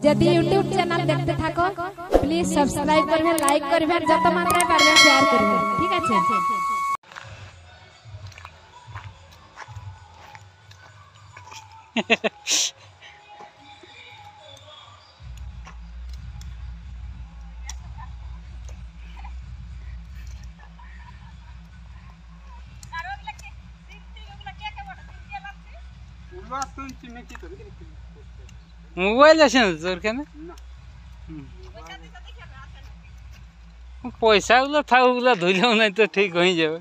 যদি YouTube channel দেখতে থাকো প্লিজ সাবস্ক্রাইব করবে, লাইক করবে, যত মাত্রায় পারবেন শেয়ার করবে, ঠিক আছে? মোবাইল আছে না তোর কেন? পয়সা গুলো থাক, ওগুলো ধুইলেও নাই তো ঠিক হয়ে যাবে।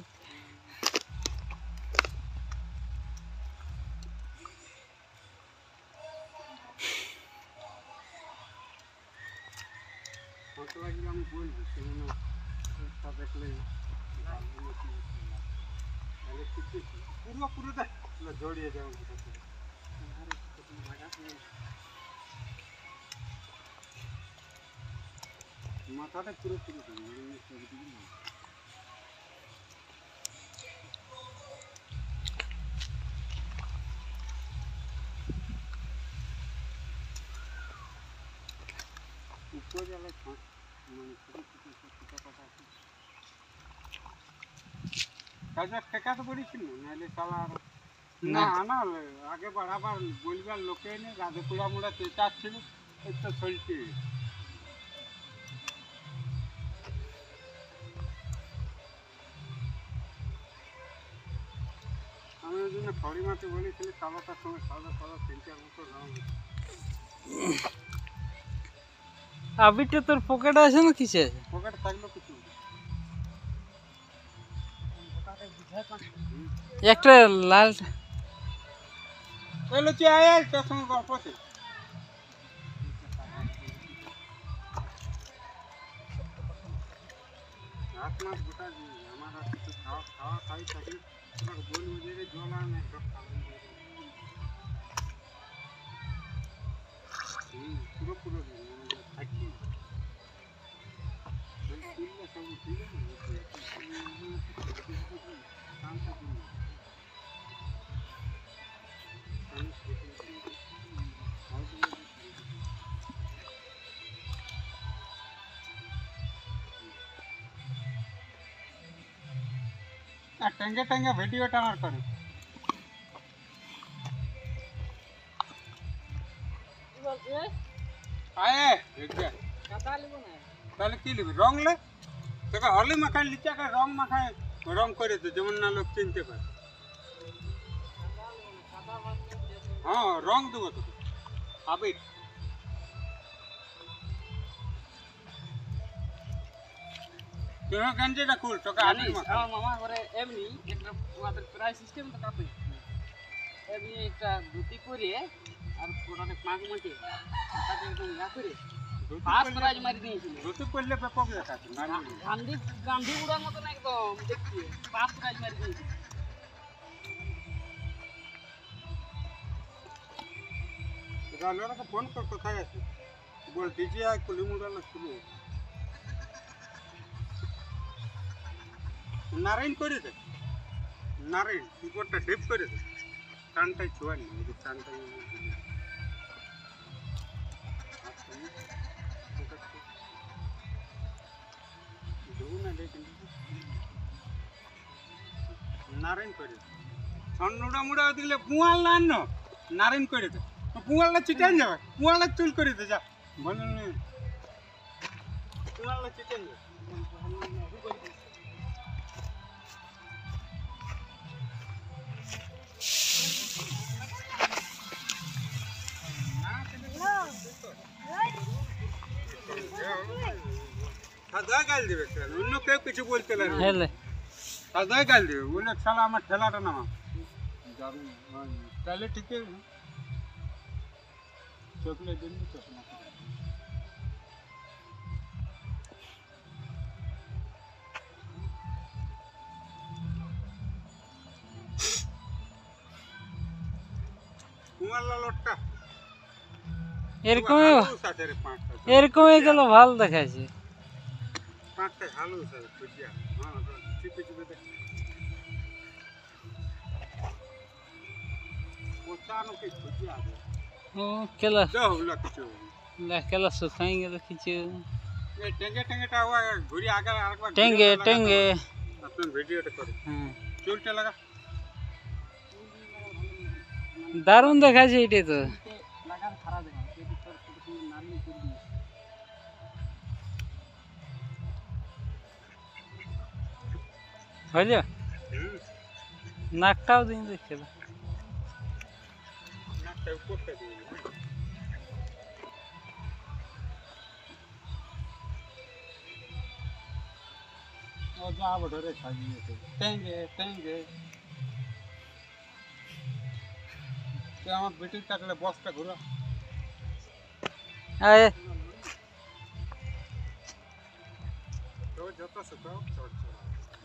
জড়িয়ে যাবে মাথাটা পুরো পুরো ঠেকা তো পড়েছিল নাহলে চালার না না আগে বাড়াবার বলবার লোকে নেই, রাধে পোড়া মোড়া চেঁচাচ্ছিল এই তো চলছে। আমি ওই জন্য খড়ি মাটি বলেছিলি চালাটার সময় সাদা সাদা 3-4 বছর রঙ আবিটা তোর পকেটে আছে না কিসে আছে? পকেটে থাকলো কিছু একটা লাল এলো চে আয় তোর সঙ্গে গল্প আছে। রাত মাস গোটা আমার আর কিছু খাওয়া খাওয়া খাই থাকি তোমাকে বলবো যে জল আর না সব খাবেন পুরো পুরো থাকি সব ঠিক আছে। टंगे टंगे वीडियो टावर करे आए देखिए कता लेबो ना তাহলে কি লিবি রং লে তোকে হলি মাখাই লিচা কা রং মাখাই রং করে দে যেমন না লোক চিনতে পারে। হ্যাঁ রং দেবো তোকে আবির তোরা গঞ্জিটা খুল তোকে আবির মাখা মামা করে এমনি একটা ওদের প্রাইস সিস্টেম তো কাপে এমনি একটা ধুতি করে আর পুরোটা পাঁক মাটি তাতে একদম ইয়া করে পাঁচ প্রাইজ মারি দিয়েছিল। ধুতি পরলে পেপক দেখাচ্ছে গান্ধী গান্ধী উড়ার মতন একদম দেখছি পাঁচ প্রাইজ মারি দিয়েছিল। গালোরাকে ফোন কর কোথায় আছে বল ডিজে আয় কুলিমুড়ানো শুরু নারায়ণ করে দে নারায়ণ উপরটা ডিপ করে দে কানটাই ছোঁয়া নেই ওই কানটাই নারায়ণ করে ছন্নুড়া মুড়া দিলে পুয়াল না আনো নারায়ণ করে দে পুয়ালটা চিটান যাবে পুয়ালটা চুল করে দে যা বলুন পুয়ালটা চিটান যাবে সাদা গাল দিবে অন্য কেউ কিছু বলতে লাগে সাদা গাল দিবে বলে শালা আমার ঠেলাটা নামা তাহলে ঠিক আছে চকলেট দিন চশমা কুমারলা লোটটা এরকমই গেল ভালো দেখাচ্ছে পাঁচটা ভালো স্যার খুঁজিয়া হ্যাঁ চিপে চিপে দেখ পোচানো কি খুঁজিয়া কেলা যাও কিছু লাকেলা শুকাই গেল কিছু এই টেঙ্গে টেঙ্গেটা ওয়া ঘুরি আগে আরেকবার টেঙ্গে টেঙ্গে আপনার ভিডিওটা করে হ্যাঁ চুলটা লাগা দারুণ দেখাচ্ছে এটা তো লাগান খারাপ দেখা এটি তোর তুমি নালি করবি হইল নাকটাও দিন দেখে নাকটা উপরটা দিয়ে ও যা বড়রে সাজিয়েছে টেঙ্গে টেঙ্গে তো আমার বেটির কাটলে বসটা ঘুরা আয় তো যত শুকাও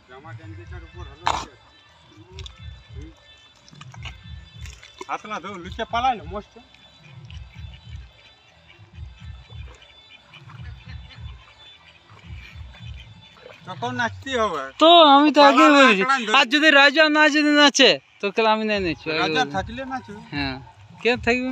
জামা গেঞ্জিটার উপর হলো হাতলা ধো লুচে পালাইলো মস্ত তখন নাচতে হবে তো আমি তো আগে বলেছি আর যদি রাজা না যদি নাচে তো কাল আমি নাই নাচবো রাজা থাকলে নাচবে হ্যাঁ কে থাকবে